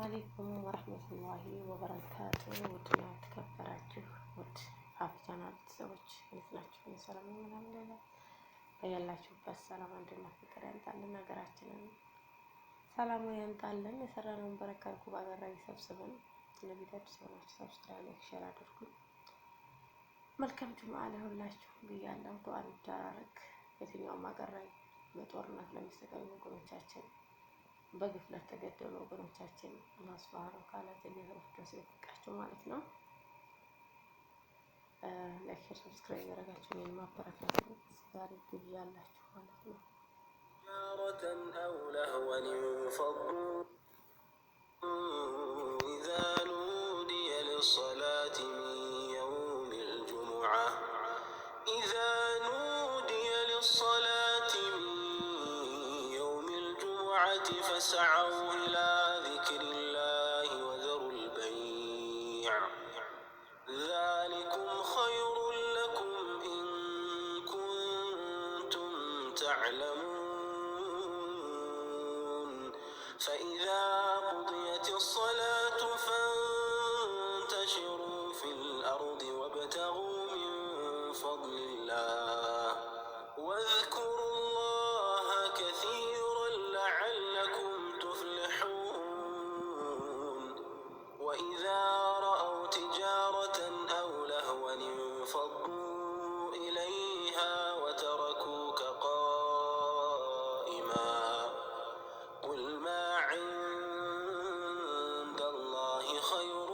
አለይኩም ወራህመቱላሂ ወበረካቱ። ውድና የተከበራችሁ ውድ ሀፊዛና ቤተሰቦች እንዴት ናችሁ? ሰላም ነው ምናምን ያላችሁበት ሰላም አንድነት ፍቅር ያንጣልን፣ ሀገራችንን ሰላም ያንጣልን። የሰራነውን በረከት ጉባኤ ላይ ሰብስበን ለቪዲዮ ሰዎች ሰብስክራይብ ላይክ ሼር አድርጉ። መልካም ጁምዓ ለሁላችሁ ብያለሁ። ዱዓ እንደራረግ። የትኛውም ሀገር ላይ በጦርነት ለሚሰቃዩ ወገኖቻችን በግፍ ለተገደሉ ወገኖቻችን አላህ ሱብሃነሁ ወተዓላ ጀነት ወፍደስ ይወፍቃቸው ማለት ነው። ላይክ ሼር ሰብስክራይብ ያደረጋችሁ ነው ማበረታቱ ዛሬ ግብ ያላችሁ ማለት ነው። ጃረተን አው ለህወን ፈዱ ኢዛ ኑዲየ ሊሰላቲ ሚን የውሚል ጁሙዓ ኢዛ ኑዲየ ሊሰላቲ فسعوا إلى ذكر الله وذروا البيع ذلكم خير لكم إن كنتم تعلمون فإذا قضيت الصلاة فانتشروا في الأرض وابتغوا من فضل الله واذكروا الله كثيرا لعلكم تفلحون وإذا رأوا تجارة أو لهوا انفضوا إليها وتركوك قائما قل ما عند الله خير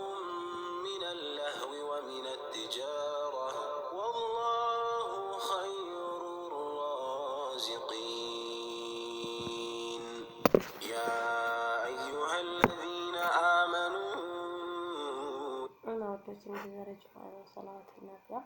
من اللهو ومن التجارة والله خير الرازقين يا أيها الذين آمنوا أنا أردت أن أرجع على صلاة النافلة